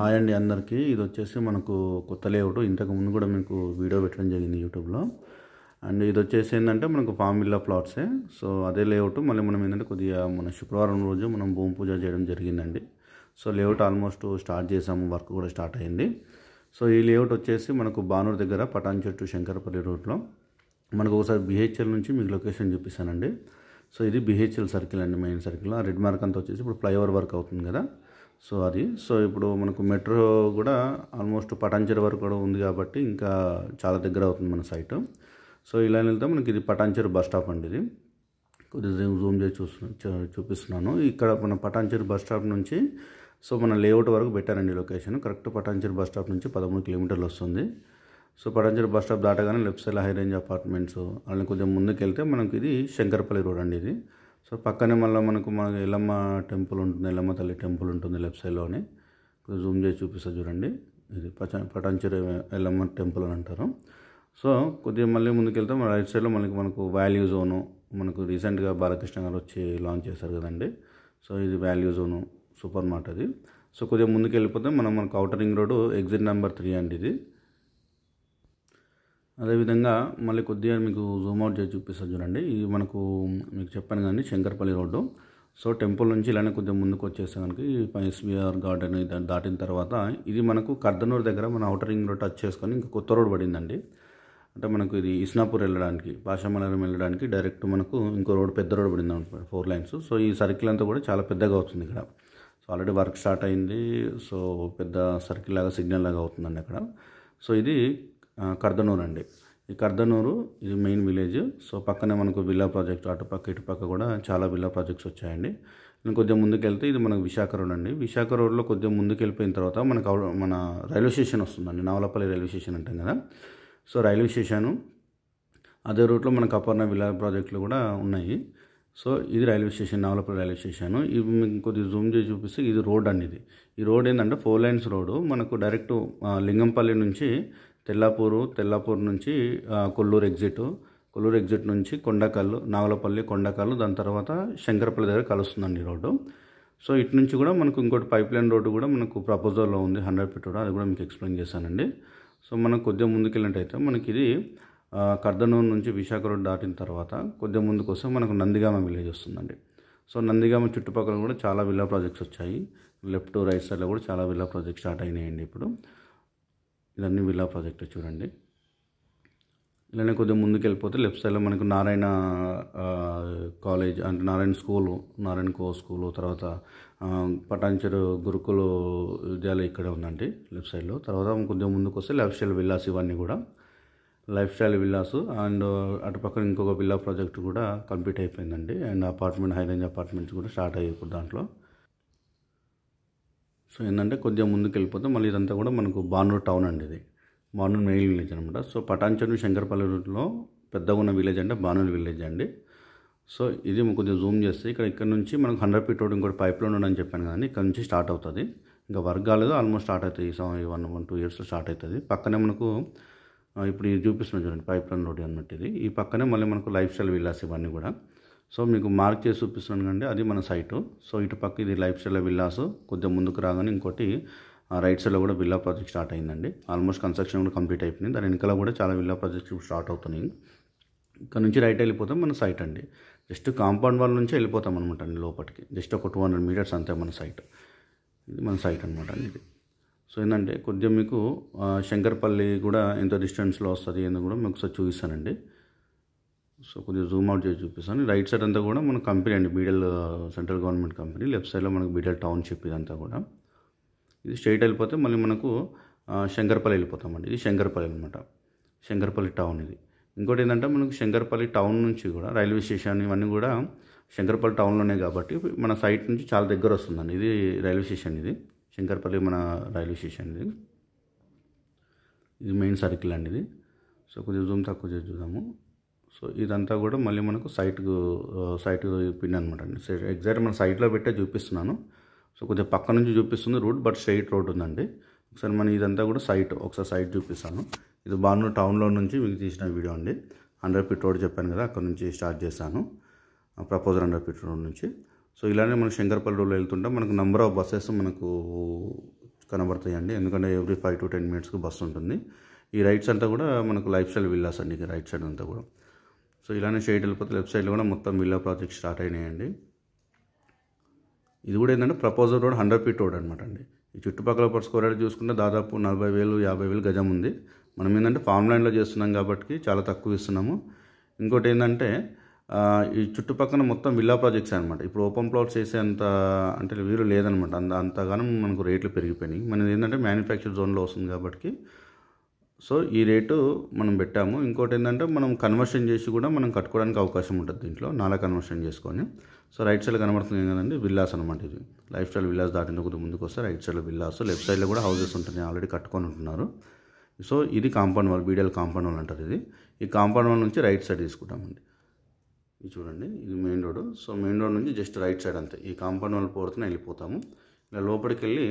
Hi అండి అందరికీ. ఇది వచ్చేసి మనకు కొత్త లేఅవుట్. ఇంతకు ముందు కూడా మీకు వీడియో పెట్టడం జరిగింది యూట్యూబ్లో. అండ్ ఇది వచ్చేసి ఏంటంటే మనకు ఫామ్ విల్లా ప్లాట్సే. సో అదే లేఅవుట్ మళ్ళీ మనం ఏంటంటే కొద్దిగా మన శుక్రవారం రోజు మనం భూమి పూజ చేయడం జరిగిందండి. సో లేఅవుట్ ఆల్మోస్ట్ స్టార్ట్ చేసాము, వర్క్ కూడా స్టార్ట్ అయింది. సో ఈ లేఅవుట్ వచ్చేసి మనకు బానూరు దగ్గర పటాన్చెట్టు శంకరపల్లి రోడ్లో మనకు ఒకసారి బిహెచ్ఎల్ నుంచి మీకు లొకేషన్ చూపిస్తానండి. సో ఇది బిహెచ్ఎల్ సర్కిల్ అండి, మెయిన్ సర్కిల్. ఆ రెడ్ మార్క్ అంతా వచ్చేసి ఇప్పుడు ఫ్లైఓవర్ వర్క్ అవుతుంది కదా. సో అది ఇప్పుడు మనకు మెట్రో కూడా ఆల్మోస్ట్ పటాన్చెరు వరకు కూడా ఉంది కాబట్టి ఇంకా చాలా దగ్గర అవుతుంది మన సైట్. సో ఇలా వెళ్తే మనకి ఇది పటాన్చెరు బస్ స్టాప్ అండి. ఇది కొద్దిగా జూమ్ చేసి చూపిస్తున్నాను. ఇక్కడ మన పటాన్చెరు బస్ స్టాప్ నుంచి సో మన లేఅవుట్ వరకు పెట్టారండి location. Correct Patancheru bus stop నుంచి 13 కిలోమీటర్లు వస్తుంది. సో పటాన్చెరు బస్ స్టాప్ దాటగానే left side high range apartments, అలానే కొద్దిగా ముందుకు వెళ్తే మనకి ఇది శంకరపల్లి రోడ్ అండి. ఇది సో పక్కనే మళ్ళీ మన ఎల్లమ్మ టెంపుల్ ఉంటుంది, ఎల్లమ్మ తల్లి టెంపుల్ ఉంటుంది లెఫ్ట్ సైడ్లోనే. కొద్దిగా జూమ్ చేసి చూపిస్తా చూడండి. ఇది పటాన్చెరు ఎల్లమ్మ టెంపుల్ అని అంటారు. సో కొద్దిగా మళ్ళీ ముందుకెళ్తే మన రైట్ సైడ్లో మనకు వాల్యూ జోను, మనకు రీసెంట్గా బాలకృష్ణ గారు వచ్చి లాంచ్ చేశారు కదండి. సో ఇది వాల్యూ జోను సూపర్ మార్ట్ అది. సో కొద్దిగా ముందుకు వెళ్ళిపోతే మనకు outer ring road exit number 3 అండి ఇది. అదేవిధంగా మళ్ళీ కొద్దిగా మీకు జూమ్ అవుట్ చేసి చూపిస్తాను చూడండి. ఇది మీకు చెప్పాను కానీ శంకరపల్లి రోడ్డు. సో టెంపుల్ నుంచి ఇలానే కొద్దిగా ముందుకు వచ్చేస్తే కనుక ఎస్బీఆర్ గార్డెన్ దాటిన తర్వాత ఇది మనకు కర్దనూరు దగ్గర మన ఔటర్ రింగ్ రోడ్ టచ్ చేసుకొని ఇంకా కొత్త రోడ్ పడిందండి. అంటే మనకు ఇది ఇస్నాపూర్ వెళ్ళడానికి, పాషామలరం వెళ్ళడానికి డైరెక్ట్ మనకు ఇంకో రోడ్, పెద్ద రోడ్ పడింది అనమాట, 4 లైన్స్. సో ఈ సర్కిల్ అంతా కూడా చాలా పెద్దగా అవుతుంది ఇక్కడ. సో ఆల్రెడీ వర్క్ స్టార్ట్ అయింది. సో పెద్ద సర్కిల్ లాగా, సిగ్నల్ లాగా అవుతుందండి అక్కడ. సో ఇది కర్దనూరు అండి. ఈ కర్దనూరు ఇది మెయిన్ విలేజ్. సో పక్కనే మనకు విల్లా ప్రాజెక్ట్, అటుపక్క ఇటుపక్క కూడా చాలా విల్లా ప్రాజెక్ట్స్ వచ్చాయండి. నేను కొద్దిగా ముందుకు వెళ్తే ఇది మనకు విశాఖ రోడ్ అండి. విశాఖ రోడ్లో కొద్దిగా ముందుకు వెళ్ళిపోయిన తర్వాత మన రైల్వే స్టేషన్ వస్తుందండి. నవలపల్లి రైల్వే స్టేషన్ అంటాం కదా. సో రైల్వే స్టేషను అదే రూట్లో మనకు అపర్ణ విల్లా ప్రాజెక్టులు కూడా ఉన్నాయి. సో ఇది రైల్వే స్టేషన్, నవలపల్లి రైల్వే స్టేషను. ఇవి మీకు కొద్దిగా జూమ్ చేసి చూపిస్తే ఇది రోడ్ అండి. ఈ రోడ్ ఏంటంటే 4 లైన్స్ రోడ్డు. మనకు డైరెక్ట్ లింగంపల్లి నుంచి తెల్లాపూర్ నుంచి కొల్లూరు ఎగ్జిట్ నుంచి కొండకల్లు, నాగలపల్లి, కొండకల్లు, దాని తర్వాత శంకరపల్లి దగ్గర కలుస్తుందండి రోడ్డు. సో ఇటు నుంచి కూడా మనకు ఇంకోటి పైప్ లైన్ రోడ్డు కూడా మనకు ప్రపోజల్లో ఉంది, 100 ఫీట్ రోడ్. అది కూడా మీకు ఎక్స్ప్లెయిన్ చేశానండి. సో మనం కొద్దిగా ముందుకెళ్ళినట్టయితే మనకి ఇది కర్దనూరు నుంచి విశాఖ రోడ్ దాటిన తర్వాత కొద్దిగా ముందుకు వస్తే మనకు నందిగామ విలేజ్ వస్తుందండి. సో నందిగామ చుట్టుపక్కల కూడా చాలా విల్లా ప్రాజెక్ట్స్ వచ్చాయి. లెఫ్ట్ రైట్ సైడ్లో కూడా చాలా విల్లా ప్రాజెక్ట్స్ స్టార్ట్ అయినాయండి ఇప్పుడు. ఇదన్నీ విల్లా ప్రాజెక్ట్ చూడండి. ఇలానే కొద్దిగా ముందుకు వెళ్ళిపోతే లెఫ్ట్ సైడ్లో మనకు నారాయణ కాలేజ్, అంటే నారాయణ స్కూలు, తర్వాత పటాన్చెరు గురుకుల విద్యాలయం ఇక్కడ ఉందండి లెఫ్ట్ సైడ్లో. తర్వాత కొద్దిగా ముందుకు వస్తే లైఫ్ స్టైల్ విల్లాస్, ఇవన్నీ కూడా లైఫ్ స్టైల్ విల్లాస్. అండ్ అటుపక్కన ఇంకొక విల్లా ప్రాజెక్ట్ కూడా కంప్లీట్ అయిపోయిందండి. అండ్ హై రేంజ్ అపార్ట్మెంట్స్ కూడా స్టార్ట్ అయ్యాయి ఇప్పుడు దాంట్లో. సో ఏంటంటే కొద్దిగా ముందుకు వెళ్ళిపోతే మళ్ళీ ఇదంతా కూడా మనకు బానూరు టౌన్ అండి. ఇది బానూరు మెయిన్ విలేజ్ అనమాట. సో పటాన్చెరు శంకరపల్లి రూట్లో పెద్దగా ఉన్న విలేజ్ అంటే బానూరు విలేజ్ అండి. సో ఇది కొద్దిగా జూమ్ చేస్తే ఇక్కడ నుంచి మనకు 100 ఫీట్ రోడ్ ఇంకోటి పైప్ లైన్ ఉందని చెప్పాను కానీ ఇక్కడ నుంచి స్టార్ట్ అవుతుంది. ఇంకా వర్క్ కాలేదు, ఆల్మోస్ట్ స్టార్ట్ అవుతుంది. 1-2 ఇయర్స్లో స్టార్ట్ అవుతుంది. పక్కనే మనకు ఇప్పుడు ఇది చూపిస్తున్నాం చూడండి, పైప్ లైన్ రోడ్ అన్నట్టు ఇది. ఈ పక్కనే మళ్ళీ మనకు లైఫ్ స్టైల్ విల్లాస్, ఇవన్నీ కూడా. సో మీకు మార్క్ చేసి చూపిస్తున్నాను కండి, అది మన సైటు. సో ఇటు పక్క ఇది లైఫ్ స్టైల్ విల్లాస్. కొద్దిగా ముందుకు రాగానే ఇంకోటి రైట్ సైడ్లో కూడా విల్లా ప్రాజెక్ట్ స్టార్ట్ అయిందండి. ఆల్మోస్ట్ కన్స్ట్రక్షన్ కూడా కంప్లీట్ అయిపోయింది. దాని వెనకాల కూడా చాలా విల్లా ప్రాజెక్ట్స్ స్టార్ట్ అవుతున్నాయి. ఇక్కడ నుంచి రైట్ వెళ్ళిపోతాం మన సైట్ అండి. జస్ట్ కాంపౌండ్ వాల్ నుంచి వెళ్ళిపోతాం అనమాట అండి లోపలికి. జస్ట్ ఒక 200 మీటర్స్ అంతే మన సైట్. ఇది మన సైట్ అనమాట అండి ఇది. సో ఏంటంటే కొద్దిగా మీకు శంకరపల్లి కూడా ఎంత డిస్టెన్స్లో వస్తుంది ఏందో కూడా మీకు ఒకసారి చూపిస్తానండి. సో కొద్దిగా జూమ్ అవుట్ చేసి చూపిస్తాను. రైట్ సైడ్ అంతా కూడా మన కంపెనీ అండి, బీడెల్ సెంట్రల్ గవర్నమెంట్ కంపెనీ. లెఫ్ట్ సైడ్లో మనకు బీడెల్ టౌన్షిప్ ఇదంతా కూడా. ఇది స్ట్రైట్ వెళ్ళిపోతే మళ్ళీ మనకు శంకరపల్లి వెళ్ళిపోతామండి. ఇది శంకరపల్లి అనమాట, శంకరపల్లి టౌన్ ఇది. ఇంకోటి ఏంటంటే మనకు శంకరపల్లి టౌన్ నుంచి కూడా రైల్వే స్టేషన్ ఇవన్నీ కూడా శంకరపల్లి టౌన్లోనే కాబట్టి మన సైట్ నుంచి చాలా దగ్గర వస్తుందండి. ఇది రైల్వే స్టేషన్, ఇది శంకరపల్లి మన రైల్వే స్టేషన్. ఇది మెయిన్ సర్కిల్ అండి ఇది. సో కొద్దిగా జూమ్ తక్కువ చేసి చూద్దాము. సో ఇదంతా కూడా మళ్ళీ మనకు సైట్ పిన్ అనమాట అండి. ఎగ్జాక్ట్ మన సైట్లో పెట్టే చూపిస్తున్నాను. సో కొద్దిగా పక్క నుంచి చూపిస్తుంది రూట్, బట్ స్ట్రైట్ రోడ్ ఉందండి. ఒకసారి మన ఇదంతా కూడా ఒకసారి సైట్ చూపిస్తాను. ఇది బానూరు టౌన్లో నుంచి మీకు తీసిన వీడియో అండి. 100 ఫీట్ రోడ్ చెప్పాను కదా, అక్కడ నుంచి స్టార్ట్ చేశాను ప్రపోజల్ 100 ఫీట్ రోడ్ నుంచి. సో ఇలానే మనం శంకరపల్లి రోడ్లో వెళ్తుంటే మనకు నెంబర్ ఆఫ్ బస్సెస్ మనకు కనబడతాయండి, ఎందుకంటే ఎవ్రీ 5 to 10 minutesకి బస్సు ఉంటుంది. ఈ రైట్స్ అంతా కూడా మనకు లైఫ్ స్టైల్ విల్లాస్ అండి, రైట్ సైడ్ అంతా కూడా. సో ఇలానే స్ట్రైట్ వెళ్ళిపోతే లెఫ్ట్ సైడ్లో కూడా మొత్తం విల్లా ప్రాజెక్ట్ స్టార్ట్ అయినాయండి. ఇది కూడా ఏంటంటే ప్రపోజల్ రోడ్ 100 feet రోడ్ అనమాట అండి. ఈ చుట్టుపక్కల పర్ స్క్వేర్ యార్డ్ చూసుకుంటే దాదాపు 40,000 50,000 గజం ఉంది. మనం ఏంటంటే ఫామ్ ల్యాండ్లో చేస్తున్నాం కాబట్టి చాలా తక్కువ ఇస్తున్నాము. ఇంకోటి ఏంటంటే ఈ చుట్టుపక్కల మొత్తం విల్లా ప్రాజెక్ట్స్ అనమాట. ఇప్పుడు ఓపెన్ ప్లాట్స్ చేసే అంత అంటే వీలు లేదనమాట, అంతగానం మనకు రేట్లు పెరిగిపోయినాయి. మనది ఏంటంటే మ్యానుఫ్యాక్చర్ జోన్లో వస్తుంది కాబట్టి సో ఈ రేటు మనం పెట్టాము. ఇంకోటి ఏంటంటే మనం కన్వర్షన్ చేసి కూడా మనం కట్టుకోవడానికి అవకాశం ఉంటుంది దీంట్లో, నాలా కన్వర్షన్ చేసుకొని. సో రైట్ సైడ్ కనబడుతుంది కదండి విల్లాస్ అనమాట. ఇది లైఫ్ స్టైల్ విల్లాస్ దాటిన కొద్దిగా ముందుకు వస్తే రైట్ సైడ్లో విల్లాస్, లెఫ్ట్ సైడ్లో కూడా హౌసెస్ ఉంటుంది, ఆల్రెడీ కట్టుకొని ఉంటున్నారు. సో ఇది compound wall, BDL compound wall అంటారు ఇది. ఈ కాంపౌండ్ వాల్ నుంచి రైట్ సైడ్ తీసుకుంటామండి. ఇది చూడండి, ఇది main road. So main road నుంచి జస్ట్ రైట్ సైడ్ అంతే, ఈ కాంపౌండ్ వాల్ పోరుతూనే వెళ్ళిపోతాము. ఇలా లోపలికి వెళ్ళి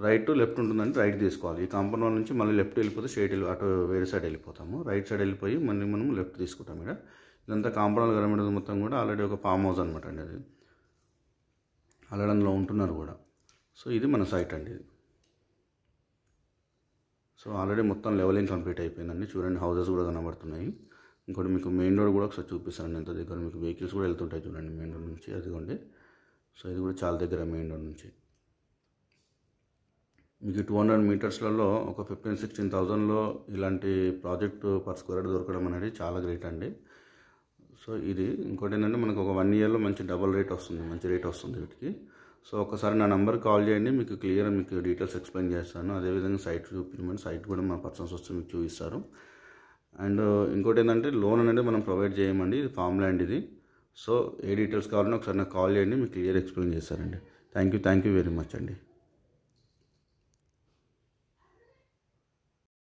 రైట్ టు లెఫ్ట్ ఉంటుందంటే రైట్ తీసుకోవాలి. ఈ కాంపౌండ్ వాల్ నుంచి మళ్ళీ లెఫ్ట్ వెళ్ళిపోతే స్ట్రైట్ అటు వేరే సైడ్ వెళ్ళిపోతాము. రైట్ సైడ్ వెళ్ళిపోయి మళ్ళీ మనం లెఫ్ట్ తీసుకుంటాం. ఇక్కడ ఇదంతా కాంపౌండ్ వాల్ కనబడేది మొత్తం కూడా ఆల్రెడీ ఒక ఫామ్ హౌస్ అనమాట అండి, అది ఆల్రెడీ అందులో ఉంటున్నారు కూడా. సో ఇది మన సైట్ అండి ఇది. సో ఆల్రెడీ మొత్తం లెవెలింగ్ కంప్లీట్ అయిపోయిందండి. చూడండి హౌసెస్ కూడా కనబడుతున్నాయి. ఇంకోటి మీకు మెయిన్ రోడ్ కూడా ఒకసారి చూపిస్తాను, ఎంత దగ్గర మీకు వెహికల్స్ కూడా వెళ్తుంటాయి చూడండి మెయిన్ రోడ్ నుంచి, అదిగోండి. సో ఇది కూడా చాలా దగ్గర మెయిన్ రోడ్ నుంచి. మీకు 200 మీటర్స్లలో ఒక 15,000-16,000లో ఇలాంటి ప్రాజెక్టు పర్ స్క్వేర్ యార్డ్ దొరకడం అనేది చాలా గ్రేట్ అండి. సో ఇది ఇంకోటి ఏంటంటే మనకు ఒక 1 yearలో మంచి డబల్ రేట్ వస్తుంది, మంచి రేట్ వస్తుంది వీటికి. సో ఒకసారి నా నెంబర్ కాల్ చేయండి, మీకు క్లియర్ మీకు డీటెయిల్స్ ఎక్స్ప్లెయిన్ చేస్తాను. అదేవిధంగా సైట్ చూపించమని, సైట్ కూడా మా పర్సన్స్ వస్తే మీకు చూపిస్తారు. అండ్ ఇంకోటి ఏంటంటే లోన్ అనేది మనం ప్రొవైడ్ చేయమండి, ఇది ఫామ్ ల్యాండ్ ఇది. సో ఏ డీటెయిల్స్ కావాలన్నా ఒకసారి నాకు కాల్ చేయండి, మీకు క్లియర్ ఎక్స్ప్లెయిన్ చేస్తారండి. థ్యాంక్ యూ వెరీ మచ్ అండి.